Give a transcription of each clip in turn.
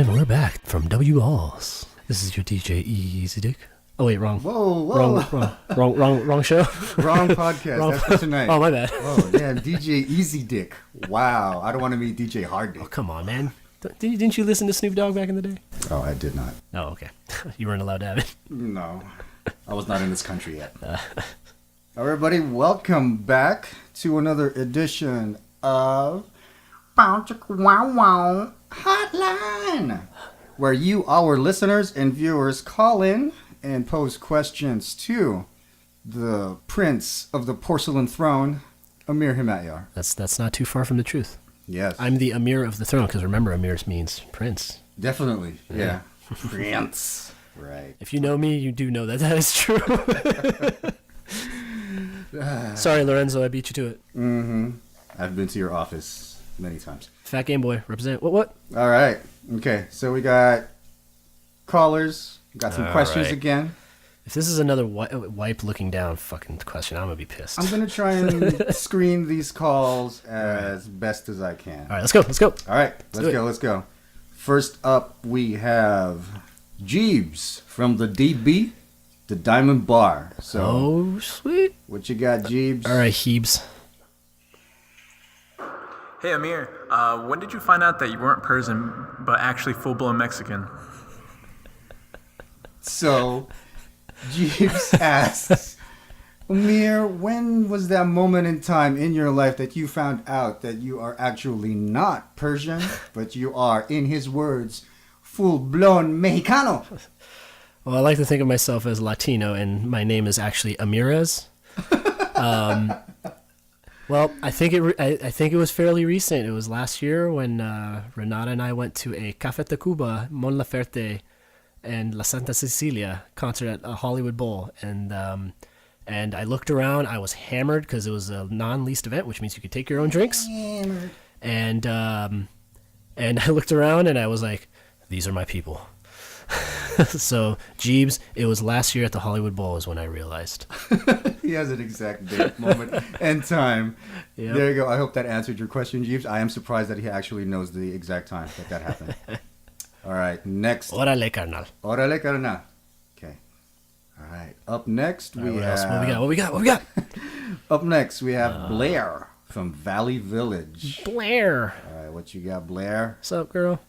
And we're back from W Alls. This is your DJ Easy Dick. Oh wait, wrong. Whoa. Wrong show. Wrong podcast. Wrong. That's for tonight. Oh, my bad. Oh, yeah, DJ Easy Dick. Wow. I don't want to meet DJ Hard Dick. Oh, come on, man. Didn't you listen to Snoop Dogg back in the day? Oh, I did not. Oh, okay. You weren't allowed to have it. No. I was not in this country yet. Everybody, welcome back to another edition of Wow Hotline, where you, our listeners and viewers, call in and pose questions to the Prince of the Porcelain Throne, Amir Himayar. That's not too far from the truth. Yes. I'm the Amir of the throne, because remember, Amir means prince. Definitely, yeah. Prince. Right. If you know me, you do know that is true. Sorry, Lorenzo, I beat you to it. Mm-hmm. I've been to your office many times. Fat Game Boy, represent. What? All right. Okay, so we got callers. Got some questions right. again. If this is another wipe looking down fucking question, I'm going to be pissed. I'm going to try and screen these calls as best as I can. All right, let's go. All right, let's go. First up, we have Jeebz from the DB, the Diamond Bar. So, oh, sweet. What you got, Jeebz? All right, Jeebz. Hey, Amir. When did you find out that you weren't Persian, but actually full-blown Mexican? So, Jeebz asks, Amir, when was that moment in time in your life that you found out that you are actually not Persian, but you are, in his words, full-blown Mexicano? Well, I like to think of myself as Latino, and my name is actually Amirez. Well, I think it was fairly recent. It was last year when Renata and I went to a Café Tacuba, Mon Laferte, and La Santa Cecilia concert at a Hollywood Bowl, and I looked around. I was hammered because it was a non-leased event, which means you could take your own drinks. Hammered. And I looked around and I was like, these are my people. So, Jeebz, it was last year at the Hollywood Bowl is when I realized. He has an exact date, moment, and time. Yep. There you go. I hope that answered your question, Jeebz. I am surprised that he actually knows the exact time that happened. All right, next. Órale, carnal. Órale, carnal. Okay. All right. Up next, we have... What we got? Up next, we have Blair from Valley Village. Blair. All right, what you got, Blair? What's up, girl?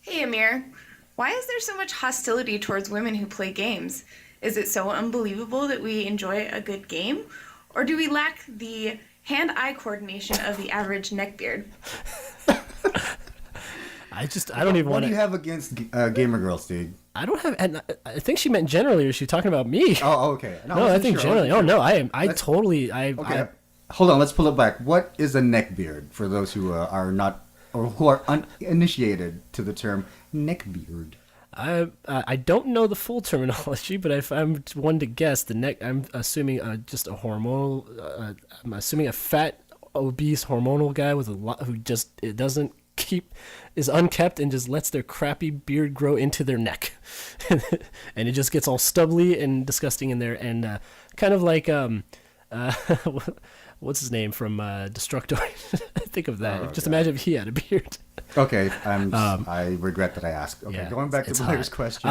Hey, Amir. Why is there so much hostility towards women who play games? Is it so unbelievable that we enjoy a good game? Or do we lack the hand-eye coordination of the average neckbeard? I don't even want to... What do you have against gamer girls, dude? I don't have... And I think she meant generally, or is she talking about me? Oh, okay. No, I think generally. Oh, no, Okay. Hold on, let's pull it back. What is a neckbeard for those who are not... or who are uninitiated to the term neckbeard? I don't know the full terminology, but if I'm one to guess, I'm assuming just a hormonal. I'm assuming a fat, obese, hormonal guy with a lot who just is unkept and just lets their crappy beard grow into their neck, and it just gets all stubbly and disgusting in there, and kind of like what's his name from Destructoid? Think of that. Just imagine if he had a beard. Okay, I regret that I asked. Okay, yeah, going back to Blair's question.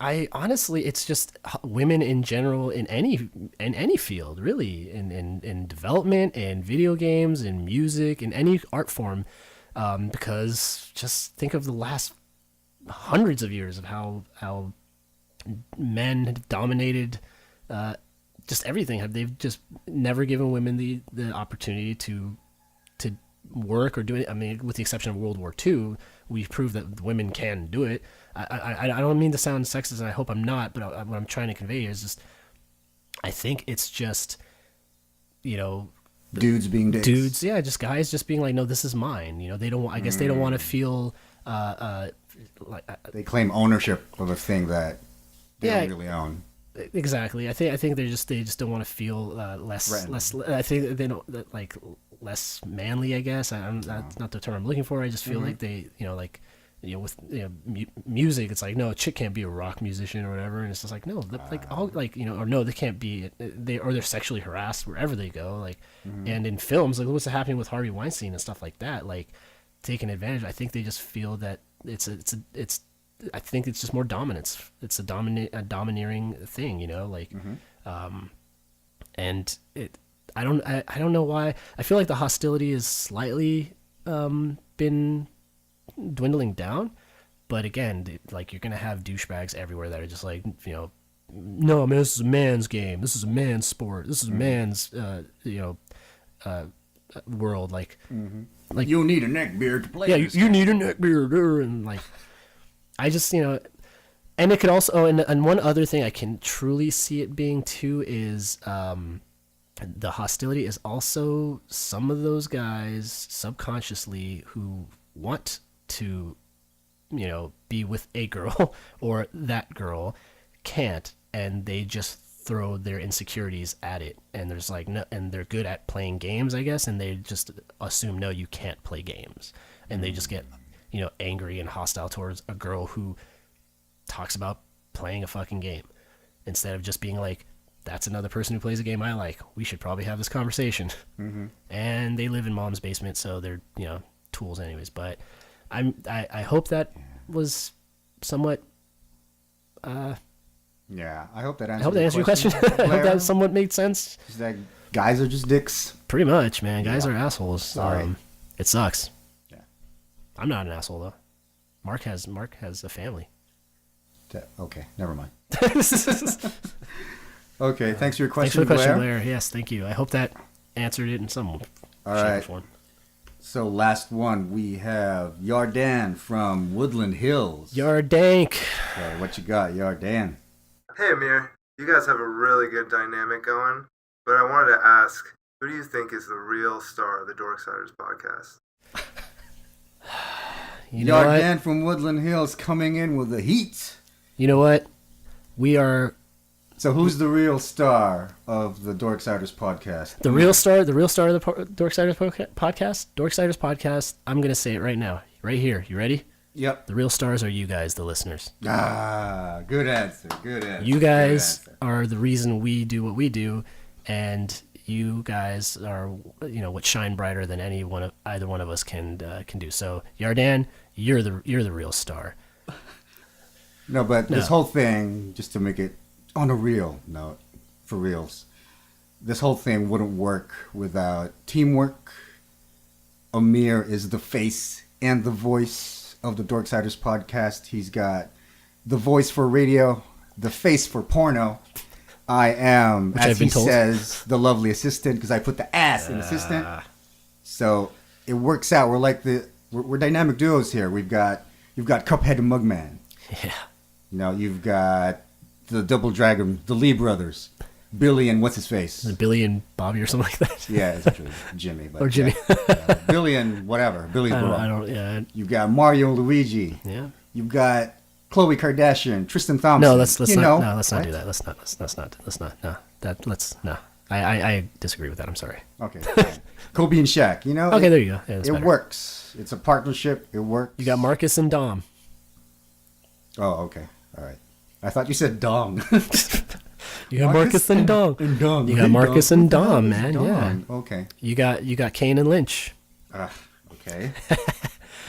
I honestly, it's just women in general in any field, really, in development, in video games, in music, in any art form, because just think of the last hundreds of years of how men have dominated. Just everything. They've just never given women the opportunity to work or do it. I mean, with the exception of World War II, we proved that women can do it. I don't mean to sound sexist, and I hope I'm not, but what I'm trying to convey is just, I think it's just, dudes being dicks. Dudes, yeah, just guys just being like, no, this is mine. They don't. I guess they don't want to feel like they claim ownership of a thing that they don't really own. Exactly. I think they just don't want to feel less. I think they don't like less manly. I guess that's not the term I'm looking for. I just feel like they, with music, it's like, no, a chick can't be a rock musician or whatever, and it's just like, no, or no, they can't be. They're sexually harassed wherever they go. And in films, like what's happening with Harvey Weinstein and stuff like that, like taken advantage. I think they just feel that I think it's just more dominance. It's a domineering thing, like, and I don't know why. I feel like the hostility is slightly been dwindling down, but again, like, you're gonna have douchebags everywhere that are just like, no, man, this is a man's game. This is a man's sport. This is a man's world. Like, like, you need a neckbeard to play. yeah, this you game. need a neckbeard, and like, I just, and it could also, and one other thing I can truly see it being too is the hostility is also some of those guys subconsciously who want to, be with a girl or that girl can't, and they just throw their insecurities at it, and there's like no, and they're good at playing games, I guess, and they just assume, no, you can't play games, and they just get angry and hostile towards a girl who talks about playing a fucking game, instead of just being like, that's another person who plays a game I like, we should probably have this conversation. And they live in mom's basement, so they're tools anyways. But I hope that was somewhat Yeah, I hope that answers. I hope that answered your question. I hope that somewhat made sense. Is that guys are just dicks? Pretty much, man. Guys are assholes. Sorry. It sucks. Yeah. I'm not an asshole though. Mark has a family. Okay, never mind. Okay, thanks for your Thanks question, for the question, Blair. Blair. Yes, thank you. I hope that answered it in some All shape or right. form. So last one, we have Yardan from Woodland Hills. Yardank. So what you got, Yardan? Hey Amir, you guys have a really good dynamic going, but I wanted to ask, who do you think is the real star of the Dorksiders podcast? You know what? Yardan from Woodland Hills coming in with the heat. You know what? We are So who's the real star of the Dorksiders podcast? the real star of the Dorksiders podcast. Dorksiders podcast. I'm gonna say it right now, right here. You ready? Yep. The real stars are you guys, the listeners. Ah, good answer. Good answer. You guys Good answer. are the reason we do what we do, and you guys are, what shine brighter than either one of us can do. So Yardan, you're the real star. No, but this No. whole thing, just to make it on a real note, for reals, this whole thing wouldn't work without teamwork. Amir is the face and the voice of the Dorksiders podcast. He's got the voice for radio, the face for porno. I am, Which as I've been he told. says, the lovely assistant, because I put the ass in assistant. So it works out. We're like we're dynamic duos here. You've got Cuphead and Mugman. Yeah. You've got the Double Dragon, the Lee brothers, Billy and what's his face? Billy and Bobby or something like that. Yeah, it's actually Jimmy. But Or Jimmy. yeah. Billy and whatever. Billy's I wrong. don't. Yeah. You've got Mario and Luigi. Yeah. You've got Khloe Kardashian, Tristan Thompson. No, let's not. know. No, let's not What? do that. Let's not. No. No. I disagree with that. I'm sorry. Okay. fine. Kobe and Shaq. Okay, there you go. Yeah, that's it better. works. It's a partnership. It works. You got Marcus and Dom. Oh, okay. All right. I thought you said dong. You got Marcus and Dom. And Dom. You got Marcus and Dom, man. Yeah. Okay. You got Kane and Lynch. Okay.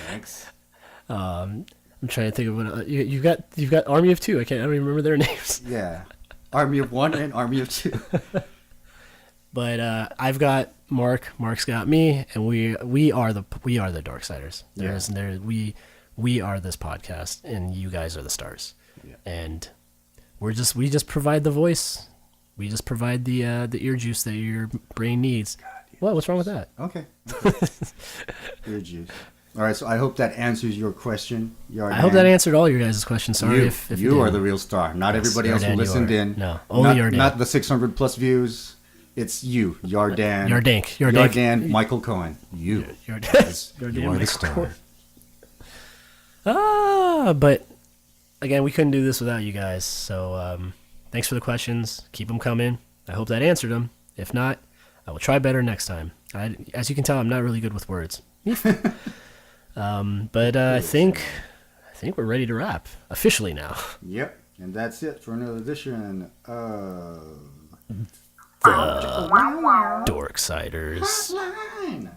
Thanks. I'm trying to think of what you've got Army of Two. I don't even remember their names. Yeah. Army of One and Army of Two. But I've got Mark. Mark's got me, and we are the Dorksiders. We are this podcast, and you guys are the stars. Yeah. And we just provide the voice. We just provide the ear juice that your brain needs. What? What's wrong with that? Okay. Ear juice. All right, so I hope that answers your question, Yardan. I hope that answered all your guys' questions. Sorry you, if it you are didn't. the real star, not Yes, everybody else Yardan, who you listened are. in. No, only Yardan. Not the 600 plus views. It's you, Yardan. Yardank. Michael Cohen. You. Yardan. You are the star. But again, we couldn't do this without you guys. So thanks for the questions. Keep them coming. I hope that answered them. If not, I will try better next time. As you can tell, I'm not really good with words. But I think we're ready to wrap officially now. Yep, and that's it for another edition of Dorksiders. Hotline.